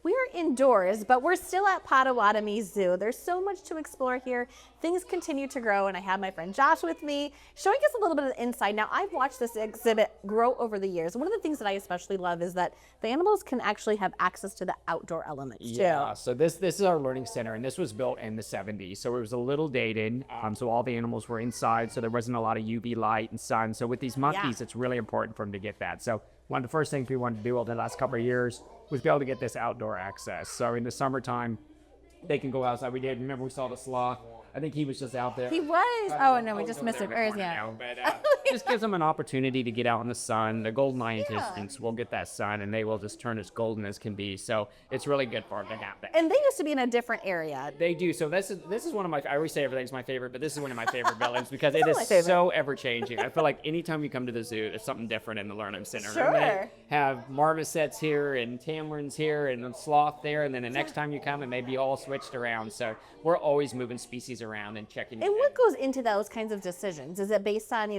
We are indoors, but we're still at Potawatomi Zoo. There's so much to explore here. Things continue to grow, and I have my friend Josh with me, showing us a little bit of the inside. Now, I've watched this exhibit grow over the years. One of the things that I especially love is that the animals can actually have access to the outdoor elements, too. Yeah, so this is our learning center, and this was built in the 70s, so it was a little dated. So all the animals were inside, so there wasn't a lot of UV light and sun. So with these monkeys, it's really important for them to get that. So one of the first things we wanted to do over the last couple of years was be able to get this outdoor access. So in the summertime, they can go outside. We did. Remember, we saw the sloth. I think he was just out there. He was. Oh, no, we just missed him. But just gives them an opportunity to get out in the sun. The golden eye anticipants will get that sun, and they will just turn as golden as can be. So it's really good for them to have that. And they used to be in a different area. They do. So this is one of my. I always say everything's my favorite, but this is one of my favorite buildings because it is so ever changing. I feel like anytime you come to the zoo, there's something different in the learning center. Sure. They have marmosets here and tamarins here and a sloth there, and then the next time you come, it may be all switched around. So we're always moving species around and checking. And what goes into those kinds of decisions? Is it based on,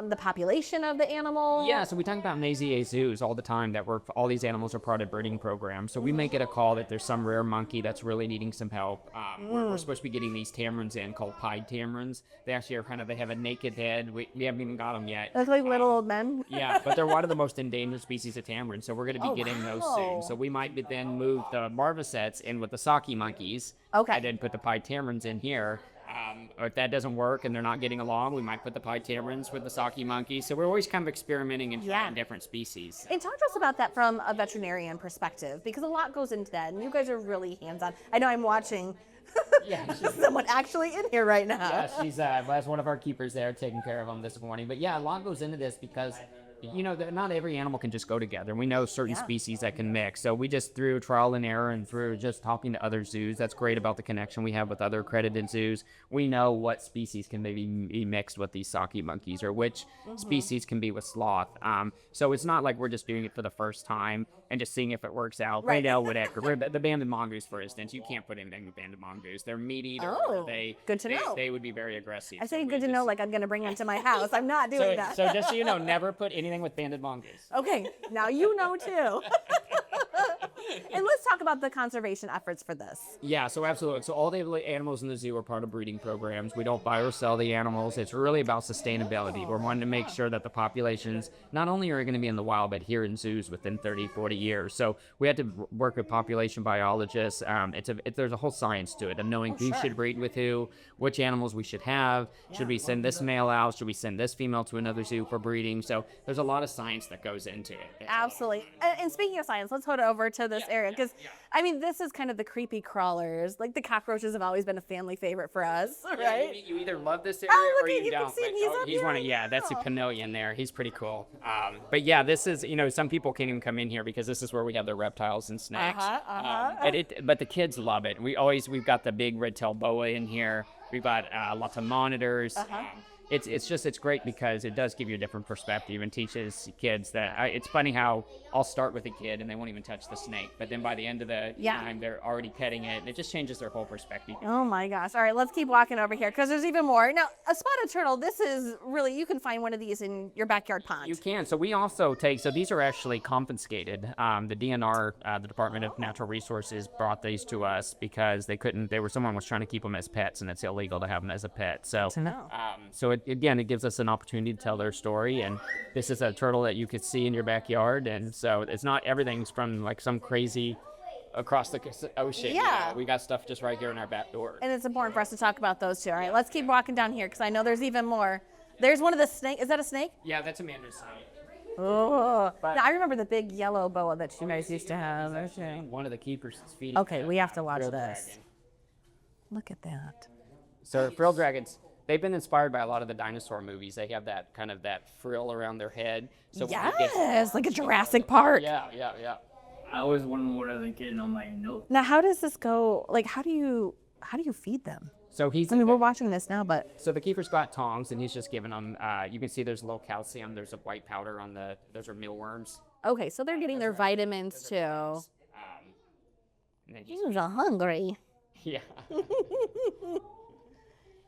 the population of the animal? Yeah, so we talk about in AZA zoos all the time that all these animals are part of breeding programs. So we may get a call that there's some rare monkey that's really needing some help. We're supposed to be getting these tamarins in called pied tamarins. They actually are they have a naked head. We haven't even got them yet. Look like little old men. Yeah, but they're one of the most endangered species of tamarin, so we're going to be getting those soon. So we might then move the marmosets in with the saki monkeys. Okay. And then put the pied tamarins in here. Or if that doesn't work and they're not getting along, we might put the pied tamarins with the saki monkeys. So we're always kind of experimenting and trying different species. And talk to us about that from a veterinarian perspective, because a lot goes into that, and you guys are really hands-on. I know I'm watching someone actually in here right now. Yeah, she's as one of our keepers there taking care of them this morning. But yeah, a lot goes into this because not every animal can just go together. We know certain species that can mix. So we just through trial and error and through just talking to other zoos, that's great about the connection we have with other accredited zoos. We know what species can maybe be mixed with these saki monkeys or which species can be with sloth. So it's not like we're just doing it for the first time and just seeing if it works out. Right now, whatever. The banded mongoose, for instance, you can't put anything with banded mongoose. They're meat eater. Good to know. They would be very aggressive. I say good to know, like I'm going to bring them to my house. I'm not doing that. So just so you know, never put anything with banded mongoose. Okay, now you know too. And let's talk about the conservation efforts for this. Yeah, so absolutely. So all the animals in the zoo are part of breeding programs. We don't buy or sell the animals. It's really about sustainability. We're wanting to make sure that the populations not only are going to be in the wild, but here in zoos within 30, 40 years. So we had to work with population biologists. There's a whole science to it of knowing who should breed with who, which animals we should have. Should we send this male out? Should we send this female to another zoo for breeding? So there's a lot of science that goes into it. Absolutely. And speaking of science, let's head over to this area because, this is kind of the creepy crawlers. Like the cockroaches have always been a family favorite for us, right? You either love this area or you don't. He's one of, that's a chameleon there. He's pretty cool. But yeah, this is, some people can't even come in here because this is where we have the reptiles and snakes. But the kids love it. We've got the big red-tailed boa in here. We've got lots of monitors. It's great because it does give you a different perspective and teaches kids that it's funny how I'll start with a kid and they won't even touch the snake, but then by the end of the time they're already petting it and it just changes their whole perspective. Oh my gosh. All right, let's keep walking over here because there's even more. Now, a spotted turtle, this is really, you can find one of these in your backyard pond. You can. So we also these are actually confiscated. The DNR, the Department of Natural Resources, brought these to us because someone was trying to keep them as pets and it's illegal to have them as a pet. So, it gives us an opportunity to tell their story, and this is a turtle that you could see in your backyard, and so it's not everything's from like some crazy across the ocean. Yeah. We got stuff just right here in our back door. And it's important for us to talk about those too. All right, let's keep walking down here because I know there's even more. There's one of the snake. Is that a snake? Yeah, that's a mandarin snake. Oh, now, I remember the big yellow boa that you guys used to have. One of the keepers is feeding. Okay, we have to watch this. Dragon. Look at that. So frill dragons. They've been inspired by a lot of the dinosaur movies. They have that kind of that frill around their head. So like a Jurassic Park. Yeah. I always wonder what are they getting on my nose. Now, how does this go? Like, how do you feed them? So we're watching this now, but so the keeper's got tongs, and he's just giving them. You can see there's a little calcium. There's a white powder on those are mealworms. Okay, so they're getting their vitamins too. And then These are hungry. Yeah.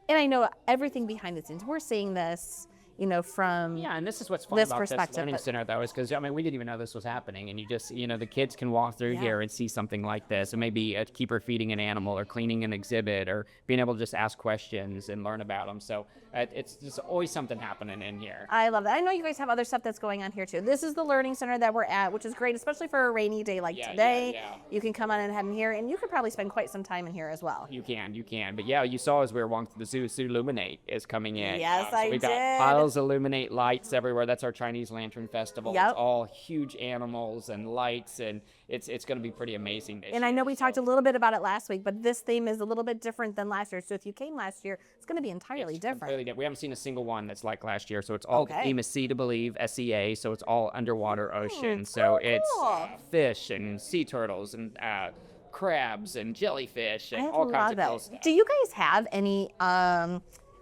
And I know everything behind the scenes. We're seeing this, from And this is what's fun this about this perspective. learning But center, though, is because we didn't even know this was happening, and you just, the kids can walk through here and see something like this, and maybe a keeper feeding an animal or cleaning an exhibit or being able to just ask questions and learn about them. So it's just always something happening in here. I love that. I know you guys have other stuff that's going on here too. This is the learning center that we're at, which is great, especially for a rainy day like today. You can come on and head in here, and you could probably spend quite some time in here as well. You can. But you saw as we were walking through the zoo, Illuminate is coming in. Yes, so I we did. got piles of Illuminate lights everywhere. That's our Chinese Lantern Festival. Yep. It's all huge animals and lights, and it's going to be pretty amazing this And I year. know we talked a little bit about it last week, but this theme is a little bit different than last year. So if you came last year, it's going to be entirely different. Completely different. We haven't seen a single one that's like last year. So it's all the theme is Sea to Believe, SEA. So it's all underwater ocean. So it's fish and sea turtles and crabs and jellyfish and all kinds of cool stuff. Do you guys have any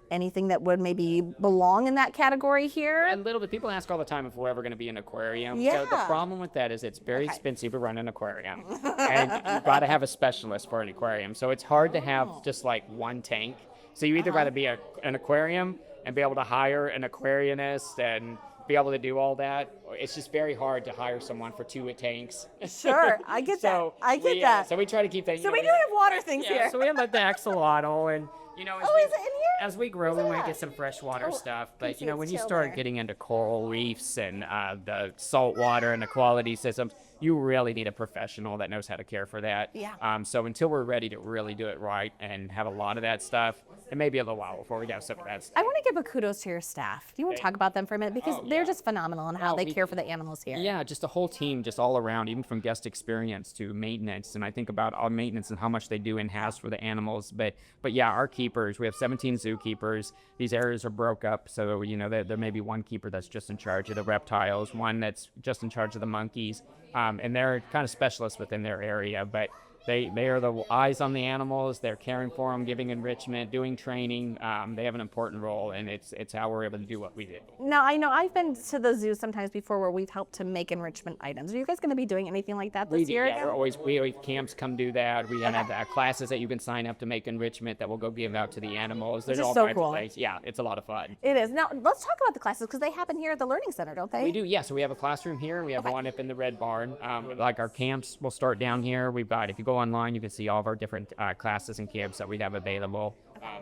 anything that would maybe belong in that category here? A little bit. People ask all the time if we're ever going to be an aquarium. Yeah. So the problem with that is it's very expensive to run an aquarium. And you've got to have a specialist for an aquarium. So it's hard to have just like one tank. So you either got to be an aquarium and be able to hire an aquarianist and be able to do all that. It's just very hard to hire someone for 2 tanks. Sure, I get that. I get that. So we try to keep that. So we do have water things here. So we have the axolotl and as is it in here? as we grow, we might get some freshwater stuff. But see when it's you still start there. getting into coral reefs and the salt water and the quality systems, you really need a professional that knows how to care for that. Yeah. So until we're ready to really do it right and have a lot of that stuff, it may be a little while before we have some of that stuff. I want to give a kudos to your staff. Do you want to talk about them for a minute? Because they're just phenomenal in how they care for the animals here. Yeah, just a whole team, just all around, even from guest experience to maintenance. And I think about all maintenance and how much they do in-house for the animals. But yeah, our keepers, we have 17 zookeepers. These areas are broke up. So, there may be one keeper that's just in charge of the reptiles, one that's just in charge of the monkeys. And they're kind of specialists within their area. But they are the eyes on the animals. They're caring for them, giving enrichment, doing training. They have an important role, and it's how we're able to do what we do. Now, I know I've been to the zoo sometimes before where we've helped to make enrichment items. Are you guys going to be doing anything like that this year? Yeah, we always camps come do that. We have classes that you can sign up to make enrichment that we'll go give out to the animals. There's all so kinds cool. of ways. Yeah, it's a lot of fun. It is. Now, let's talk about the classes because they happen here at the Learning Center, don't they? We do, yeah. So we have a classroom here, and we have one up in the Red Barn. Like our camps will start down here. We've got, if you go online, you can see all of our different classes and camps that we have available.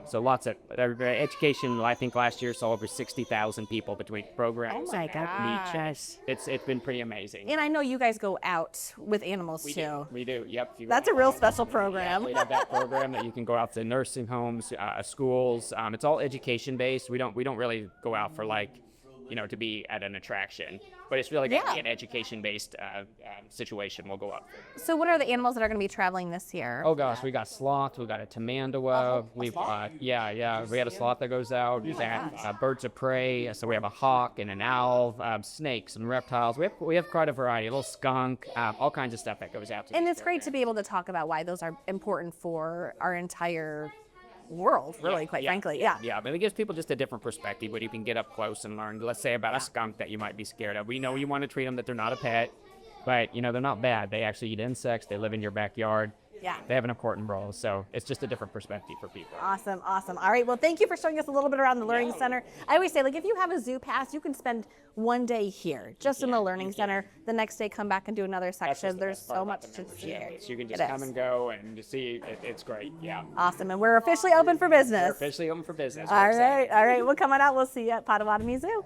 So lots of education. I think last year saw over 60,000 people between programs. Oh my gosh. It's been pretty amazing. And I know you guys go out with animals too. We do. Yep. That's a real special program. We have that program that you can go out to nursing homes, schools. It's all education based. We don't really go out for to be at an attraction, but it's really going to be an education based situation we'll go out for. So what are the animals that are going to be traveling this year? Oh gosh, we got sloth, we got a tamandawa, we've got we had a sloth that goes out. We've got birds of prey, so we have a hawk and an owl, snakes and reptiles. We have quite a variety, a little skunk, all kinds of stuff that goes out. And it's great to be able to talk about why those are important for our entire world, really, quite frankly. Yeah, but it gives people just a different perspective when you can get up close and learn, let's say, about a skunk that you might be scared of. We know you want to treat them that they're not a pet, but they're not bad. They actually eat insects. They live in your backyard. Yeah. They have an important role, so it's just a different perspective for people. Awesome. All right, well, thank you for showing us a little bit around the Learning Center. I always say, if you have a zoo pass, you can spend one day here, just in the Learning Center. The next day, come back and do another section. There's so much to see. You can just come and go and see. It's great. Yeah. Awesome, and we're officially open for business. We're officially open for business. All right. Well, come on out. We'll see you at Potawatomi Zoo.